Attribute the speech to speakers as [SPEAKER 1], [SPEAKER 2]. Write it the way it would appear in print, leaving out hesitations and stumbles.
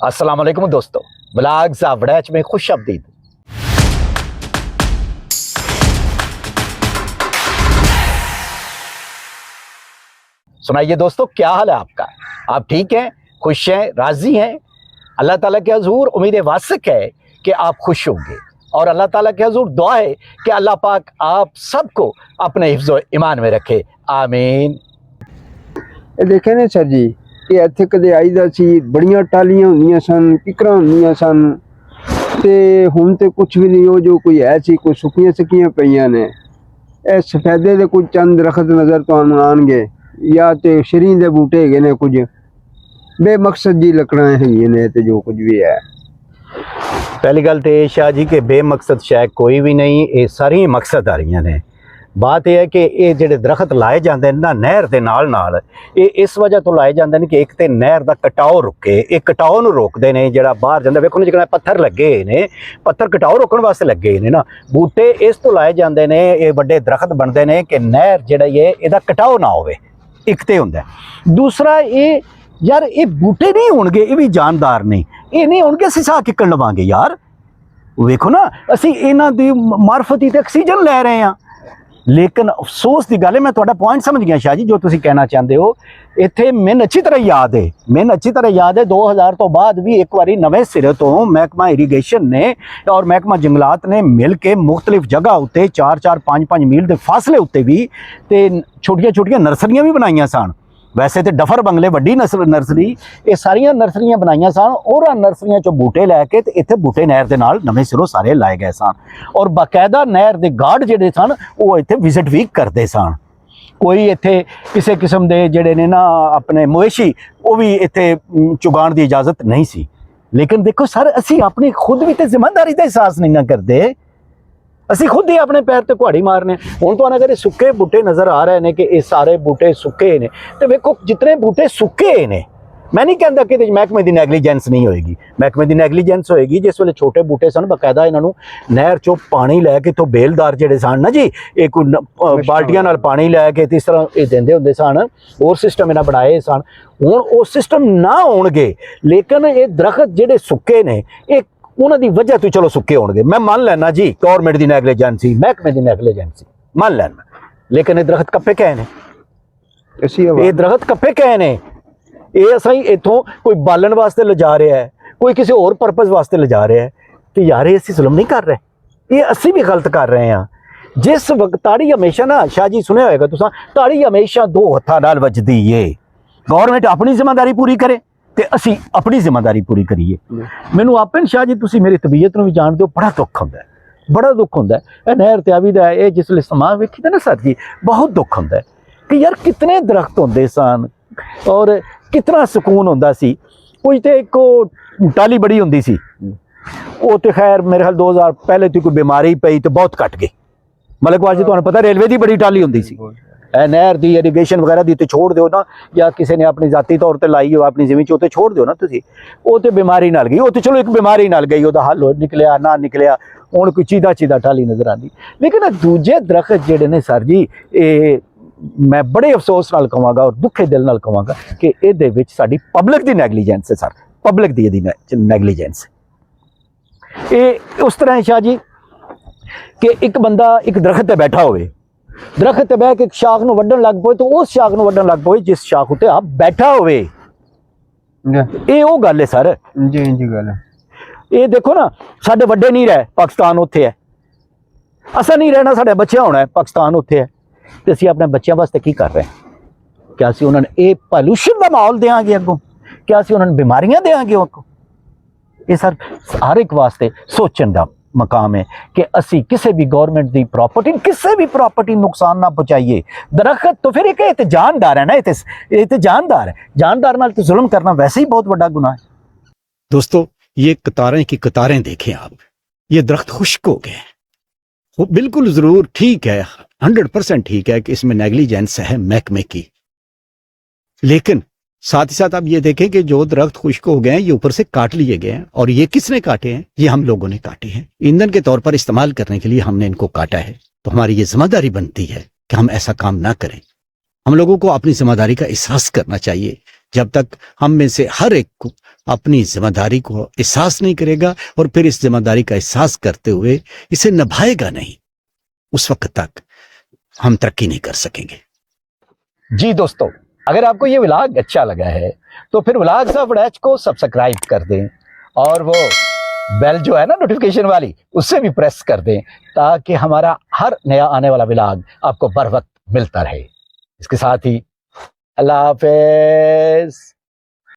[SPEAKER 1] अस्सलाम वालेकुम दोस्तों, ब्लॉग ज़ावड़ैच में खुश आमदीद। सुनाइए दोस्तों, क्या हाल है आपका? आप ठीक हैं, खुश हैं, राजी हैं? अल्लाह ताला के हजूर उम्मीद वासिक है कि आप खुश होंगे और अल्लाह ताला के हजूर दुआ है कि अल्लाह पाक आप सबको अपने हिफ्ज़ो ईमान में रखे, आमीन।
[SPEAKER 2] देखे ने सर जी कि ਇੱਥੇ ਕਦੇ ਆਈਦਾ ਸੀ, ਬੜੀਆਂ ਟਾਲੀਆਂ ਹੁੰਦੀਆਂ ਸਨ, ਕਿਕਰਾਂ ਹੁੰਦੀਆਂ ਸਨ ਤੇ ਹੁਣ ਤੇ ਕੁਝ ਵੀ ਨਹੀਂ। ਉਹ ਜੋ ਕੋਈ ਹੈ ਸੀ, ਕੋਈ ਸੁੱਕੀਆਂ ਸੱਕੀਆਂ ਪਈਆਂ ਨੇ। ਇਹ ਸਫੈਦੇ ਦੇ ਕੁਝ ਚੰਦ ਦਰਖਤ ਨਜ਼ਰ ਤੁਹਾਨੂੰ ਆਉਣਗੇ ਜਾਂ ਤੇ ਸ਼ਰੀ ਦੇ ਬੂਟੇ ਹੈਗੇ ਨੇ, ਕੁਝ ਬੇਮਕਸਦ ਜੀ ਲੱਕੜਾਂ ਹੈਗੀਆਂ ਨੇ ਤੇ ਜੋ ਕੁਝ ਵੀ ਹੈ।
[SPEAKER 1] पहली गल तो यह शाह जी कि बेमकसद शायद कोई भी नहीं, ये सारी मकसद आ रही ने। बात यह है कि ये ਜਿਹੜੇ ਦਰਖਤ ਲਾਏ ਜਾਂਦੇ ਨੇ ਨਾ ਨਹਿਰ ਦੇ ਨਾਲ ਇਹ ਇਸ ਵਜ੍ਹਾ ਤੋਂ ਲਾਏ ਜਾਂਦੇ ਨੇ ਕਿ ਇੱਕ ਤੇ ਨਹਿਰ ਦਾ ਕਟਾਓ ਰੁਕੇ, ਇਹ ਕਟਾਓ ਨੂੰ ਰੋਕਦੇ ਨੇ। ਜਿਹੜਾ ਬਾਹਰ ਜਾਂਦਾ ਵੇਖੋ ਨਾ, ਜਿਹੜਾ ਪੱਥਰ ਲੱਗੇ ਨੇ, ਪੱਥਰ ਕਟਾਓ ਰੋਕਣ ਵਾਸਤੇ ਲੱਗੇ ਨੇ ਨਾ। ਬੂਟੇ ਇਸ ਤੋਂ ਲਾਏ ਜਾਂਦੇ ਨੇ, ਇਹ ਵੱਡੇ ਦਰਖਤ ਬਣਦੇ ਨੇ ਕਿ ਨਹਿਰ ਜਿਹੜਾ ਇਹਦਾ ਕਟਾਓ ਨਾ ਹੋਵੇ। ਇੱਕ ਤੇ ਹੁੰਦਾ, ਦੂਸਰਾ ਇਹ ਯਾਰ ਇਹ ਬੂਟੇ ਨਹੀਂ ਹੋਣਗੇ, ਇਹ ਵੀ ਜਾਨਦਾਰ ਨੇ, ਇਹ ਨਹੀਂ ਹੋਣਗੇ ਅਸੀਂ ਸਾਹ ਕਿੱਕਣ ਲਵਾਂਗੇ ਯਾਰ। ਵੇਖੋ ਨਾ, ਅਸੀਂ ਇਹਨਾਂ ਦੀ ਮਾਰਫਤੀ ਤੇ ਆਕਸੀਜਨ ਲੈ ਰਹੇ ਹਾਂ। ਲੇਕਿਨ ਅਫਸੋਸ ਦੀ ਗੱਲ ਹੈ, ਮੈਂ ਤੁਹਾਡਾ ਪੁਆਇੰਟ ਸਮਝ ਗਿਆ ਸ਼ਾਹ ਜੀ ਜੋ ਤੁਸੀਂ ਕਹਿਣਾ ਚਾਹੁੰਦੇ ਹੋ। ਇੱਥੇ ਮੈਨੂੰ ਅੱਛੀ ਤਰ੍ਹਾਂ ਯਾਦ ਹੈ 2000 ਤੋਂ ਬਾਅਦ ਵੀ ਇੱਕ ਵਾਰੀ ਨਵੇਂ ਸਿਰੇ ਤੋਂ ਮਹਿਕਮਾ ਇਰੀਗੇਸ਼ਨ ਨੇ ਔਰ ਮਹਿਕਮਾ ਜੰਗਲਾਤ ਨੇ ਮਿਲ ਕੇ ਮੁxtਲਿਫ ਜਗ੍ਹਾ ਉੱਤੇ 4-4 5-5 ਮੀਲ ਦੇ ਫਾਸਲੇ ਉੱਤੇ ਵੀ ਤੇ ਛੋਟੀਆਂ ਨਰਸਰੀਆਂ ਵੀ ਬਣਾਈਆਂ ਸਨ। ਵੈਸੇ ਤੇ ਡਫਰ ਬੰਗਲੇ ਵੱਡੀ ਨਰਸਰੀ, ਇਹ ਸਾਰੀਆਂ ਨਰਸਰੀਆਂ ਬਣਾਈਆਂ ਸਨ। ਉਹਨਾਂ ਨਰਸਰੀਆਂ ਚੋਂ ਬੂਟੇ ਲੈ ਕੇ ਤੇ ਇੱਥੇ ਬੂਟੇ ਨਹਿਰ ਦੇ ਨਾਲ ਨਵੇਂ ਸਿਰੋਂ ਸਾਰੇ ਲਾਏ ਗਏ ਸਨ ਔਰ ਬਾਕਾਇਦਾ ਨਹਿਰ ਦੇ ਗਾਰਡ ਜਿਹੜੇ ਸਨ ਉਹ ਇੱਥੇ ਵਿਜ਼ਿਟ ਵੀ ਕਰਦੇ ਸਨ। ਕੋਈ ਇੱਥੇ ਕਿਸੇ ਕਿਸਮ ਦੇ ਜਿਹੜੇ ਨੇ ਨਾ ਆਪਣੇ ਮਵੇਸ਼ੀ ਉਹ ਵੀ ਇੱਥੇ ਚੁਗਾਉਣ ਦੀ ਇਜਾਜ਼ਤ ਨਹੀਂ ਸੀ। ਲੇਕਿਨ ਦੇਖੋ ਸਰ, ਅਸੀਂ ਆਪਣੀ ਖੁਦ ਵੀ ਤੇ ਜ਼ਿੰਮੇਵਾਰੀ ਦਾ ਅਹਿਸਾਸ ਨਹੀਂ ਨਾ ਕਰਦੇ। ਅਸੀਂ ਖੁਦ ਹੀ ਆਪਣੇ ਪੈਰ ਤੇ ਕੁਹਾੜੀ ਮਾਰਨੇ। ਹੁਣ ਤੁਹਾਨੂੰ ਅਗਰ ਇਹ ਸੁੱਕੇ ਬੂਟੇ ਨਜ਼ਰ ਆ ਰਹੇ ਨੇ ਕਿ ਇਹ ਸਾਰੇ ਬੂਟੇ ਸੁੱਕੇ ਨੇ, ਤੇ ਵੇਖੋ ਜਿਤਨੇ ਬੂਟੇ ਸੁੱਕੇ ਨੇ, ਮੈਂ ਨਹੀਂ ਕਹਿੰਦਾ ਕਿ ਇਹਦੇ ਮਹਿਕਮੇ ਦੀ ਨੈਗਲੀਜੈਂਸ ਨਹੀਂ ਹੋਏਗੀ। ਮਹਿਕਮੇ ਦੀ ਨੈਗਲੀਜੈਂਸ ਹੋਏਗੀ। ਜਿਸ ਵੇਲੇ ਛੋਟੇ ਬੂਟੇ ਸਨ, ਬਾਕਾਇਦਾ ਇਹਨਾਂ ਨੂੰ ਨਹਿਰ ਚੋਂ ਪਾਣੀ ਲੈ ਕੇ ਤੋਂ ਬੇਲਦਾਰ ਜਿਹੜੇ ਸਨ ਨਾ ਜੀ, ਇਹ ਕੋਈ ਬਾਲਟੀਆਂ ਨਾਲ ਪਾਣੀ ਲੈ ਕੇ ਤੇ ਇਸ ਤਰ੍ਹਾਂ ਇਹ ਦਿੰਦੇ ਹੁੰਦੇ ਸਨ। ਹੋਰ ਸਿਸਟਮ ਇਹਨਾਂ ਬਣਾਏ ਸਨ। ਹੁਣ ਉਹ ਸਿਸਟਮ ਨਾ ਹੋਣਗੇ, ਲੇਕਿਨ ਇਹ ਦਰਖਤ ਜਿਹੜੇ ਸੁੱਕੇ ਨੇ ਇਹ ਉਹਨਾਂ ਦੀ ਵਜ੍ਹਾ ਤੋਂ ਚਲੋ ਸੁੱਕੇ ਹੋਣਗੇ। ਮੈਂ ਮੰਨ ਲੈਣਾ ਜੀ ਗੌਰਮੈਂਟ ਦੀ ਨੈਗਲੀਜੈਂਸੀ, ਮਹਿਕਮੇ ਦੀ ਨੈਗਲੀਜੈਂਸੀ ਮੰਨ ਲੈਣਾ, ਲੇਕਿਨ ਇਹ ਦਰਖਤ ਕੱਪੇ ਕਹੇ ਨੇ, ਇਹ ਦਰਖਤ ਕੱਪੇ ਕਹੇ ਨੇ। ਇਹ ਅਸੀਂ ਇੱਥੋਂ ਕੋਈ ਬਾਲਣ ਵਾਸਤੇ ਲਿਜਾ ਰਿਹਾ ਹੈ, ਕੋਈ ਕਿਸੇ ਹੋਰ ਪਰਪਸ ਵਾਸਤੇ ਲਿਜਾ ਰਿਹਾ ਹੈ, ਤੇ ਯਾਰ ਇਹ ਅਸੀਂ ਜ਼ੁਲਮ ਨਹੀਂ ਕਰ ਰਹੇ, ਇਹ ਅਸੀਂ ਵੀ ਗਲਤ ਕਰ ਰਹੇ ਹਾਂ। ਜਿਸ ਵਕਤ ਤਾੜੀ ਹਮੇਸ਼ਾ ਨਾ ਸ਼ਾਹ ਜੀ ਸੁਣਿਆ ਹੋਏਗਾ ਤੁਸੀਂ, ਤਾੜੀ ਹਮੇਸ਼ਾ ਦੋ ਹੱਥਾਂ ਨਾਲ ਵੱਜਦੀ ਏ। ਗੌਰਮੈਂਟ ਆਪਣੀ ਜ਼ਿੰਮੇਵਾਰੀ ਪੂਰੀ ਕਰੇ ਤੇ ਅਸੀਂ ਆਪਣੀ ਜ਼ਿੰਮੇਵਾਰੀ ਪੂਰੀ ਕਰੀਏ। ਮੈਨੂੰ ਆਪਨ ਸ਼ਾਹ ਜੀ ਤੁਸੀਂ ਮੇਰੀ ਤਬੀਅਤ ਨੂੰ ਵੀ ਜਾਣਦੇ ਹੋ, ਬੜਾ ਦੁੱਖ ਹੁੰਦਾ, ਬੜਾ ਦੁੱਖ ਹੁੰਦਾ। ਇਹ ਨਹਿਰ ਤੇ ਆਵੀ ਦਾ ਇਹ ਜਿਸ ਵੇਲੇ ਸਮਾਂ ਵੇਖੀਦਾ ਨਾ ਸਰ ਜੀ, ਬਹੁਤ ਦੁੱਖ ਹੁੰਦਾ ਕਿ ਯਾਰ ਕਿਤਨੇ ਦਰਖਤ ਹੁੰਦੇ ਸਨ ਔਰ ਕਿਤਨਾ ਸਕੂਨ ਹੁੰਦਾ ਸੀ। ਕੁਝ ਤੇ ਇੱਕ ਟਾਲੀ ਬੜੀ ਹੁੰਦੀ ਸੀ, ਉਹ ਤੇ ਖੈਰ ਮੇਰੇ ਖਿਆਲ 2000 ਪਹਿਲੇ ਤੋਂ ਕੋਈ ਬਿਮਾਰੀ ਪਈ ਤੇ ਬਹੁਤ ਘਟ ਗਈ। ਮਲਕਵਾਲ ਜੀ ਤੁਹਾਨੂੰ ਪਤਾ ਰੇਲਵੇ ਦੀ ਬੜੀ ਟਾਲੀ ਹੁੰਦੀ ਸੀ। ਨਹਿਰ ਦੀ ਇਰੀਗੇਸ਼ਨ ਵਗੈਰਾ ਦੀ ਤੇ ਛੋੜ ਦਿਓ ਨਾ, ਜਾਂ ਕਿਸੇ ਨੇ ਆਪਣੀ ਜ਼ਾਤੀ ਤੌਰ ਤੇ ਲਾਈ ਹੋ ਆਪਣੀ ਜ਼ਮੀਨ 'ਚ, ਉੱਤੇ ਛੋੜ ਦਿਓ ਨਾ ਤੁਸੀਂ, ਉਹ ਤੇ ਬਿਮਾਰੀ ਨਾਲ ਗਈ। ਉਹ ਤੇ ਚਲੋ ਇੱਕ ਬਿਮਾਰੀ ਨਾਲ ਗਈ, ਉਹਦਾ ਹੱਲ ਹੋ ਨਿਕਲਿਆ ਨਾ ਨਿਕਲਿਆ, ਹੁਣ ਕੋਈ ਚੀਦਾ ਟਾਲੀ ਨਜ਼ਰ ਆਉਂਦੀ। ਲੇਕਿਨ ਦੂਜੇ ਦਰਖਤ ਜਿਹੜੇ ਨੇ ਸਰ ਜੀ, ਇਹ ਮੈਂ ਬੜੇ ਅਫਸੋਸ ਨਾਲ ਕਹਾਂਗਾ ਔਰ ਦੁੱਖੇ ਦਿਲ ਨਾਲ ਕਹਾਂਗਾ ਕਿ ਇਹਦੇ ਵਿੱਚ ਸਾਡੀ ਪਬਲਿਕ ਦੀ ਨੈਗਲੀਜੈਂਸ ਹੈ ਸਰ, ਪਬਲਿਕ ਦੀ ਇਹਦੀ ਨੈਗਲੀਜੈਂਸ। ਇਹ ਉਸ ਤਰ੍ਹਾਂ ਹੈ ਸ਼ਾਹ ਜੀ ਕਿ ਇੱਕ ਬੰਦਾ ਇੱਕ ਦਰਖਤ ਤੇ ਬੈਠਾ ਹੋਵੇ, ਦਰਖਤ ਤੇ ਬਹਿ ਕੇ ਇੱਕ ਸ਼ਾਖ ਨੂੰ ਵੱਢਣ ਲੱਗ ਪਏ ਤਾਂ ਉਸ ਸ਼ਾਖ ਨੂੰ ਵੱਢਣ ਲੱਗ ਪਏ ਜਿਸ ਸ਼ਾਖ ਉੱਤੇ ਆਪ ਬੈਠਾ ਹੋਵੇ। ਇਹ ਉਹ ਗੱਲ ਹੈ ਸਰ ਜੀ, ਜੀ ਗੱਲ ਹੈ। ਇਹ ਦੇਖੋ ਨਾ, ਸਾਡੇ ਵੱਡੇ ਨਹੀਂ ਰਹੇ, ਪਾਕਿਸਤਾਨ ਉੱਥੇ ਹੈ, ਅਸਾਂ ਨਹੀਂ ਰਹਿਣਾ, ਸਾਡੇ ਬੱਚਿਆਂ ਹੋਣਾ ਹੈ, ਪਾਕਿਸਤਾਨ ਉੱਥੇ ਹੈ, ਤੇ ਅਸੀਂ ਆਪਣੇ ਬੱਚਿਆਂ ਵਾਸਤੇ ਕੀ ਕਰ ਰਹੇ ਹਾਂ? ਕਿਆ ਅਸੀਂ ਉਹਨਾਂ ਨੂੰ ਇਹ ਪੋਲਿਊਸ਼ਨ ਦਾ ਮਾਹੌਲ ਦੇਵਾਂਗੇ ਅੱਗੋਂ? ਕਿਆ ਅਸੀਂ ਉਹਨਾਂ ਨੂੰ ਬਿਮਾਰੀਆਂ ਦੇਵਾਂਗੇ ਅੱਗੋਂ? ਇਹ ਸਰ ਹਰ ਇੱਕ ਵਾਸਤੇ ਸੋਚਣ ਦਾ मकाम है कि असी किसी भी गवर्नमेंट की प्रॉपर्टी, किसी भी प्रॉपर्टी नुकसान ना पहुँचाइए। दरख्त तो फिर एक जानदार है ना, ये जानदार है, जानदार नाल तो जुल्म करना वैसे ही बहुत बड़ा गुनाह है।
[SPEAKER 3] दोस्तों, ये कतारें की कतारें देखें आप, ये दरख्त खुश्क हो गए। वो बिल्कुल जरूर ठीक है, 100% ठीक है कि इसमें नेग्लिजेंस है महकमे की, लेकिन साथ ही साथ आप ये देखें कि जो दरख्त खुश्क हो गए हैं ये ऊपर से काट लिए गए हैं। और ये किसने काटे हैं? ये हम लोगों ने काटे हैं। ईंधन के तौर पर इस्तेमाल करने के लिए हमने इनको काटा है। तो हमारी ये जिम्मेदारी बनती है कि हम ऐसा काम ना करें। हम लोगों को अपनी जिम्मेदारी का एहसास करना चाहिए। जब तक हम में से हर एक अपनी जिम्मेदारी को एहसास नहीं करेगा और फिर इस जिम्मेदारी का एहसास करते हुए इसे निभाएगा नहीं, उस वक्त तक हम तरक्की नहीं कर सकेंगे।
[SPEAKER 1] जी दोस्तों, अगर आपको ये व्लॉग अच्छा लगा है तो फिर व्लॉग्स ऑफ डैच को सब्सक्राइब कर दें और वो बेल जो है ना नोटिफिकेशन वाली, उससे भी प्रेस कर दें ताकि हमारा हर नया आने वाला व्लॉग आपको बर वक्त मिलता रहे। इसके साथ ही अल्लाह हाफिज।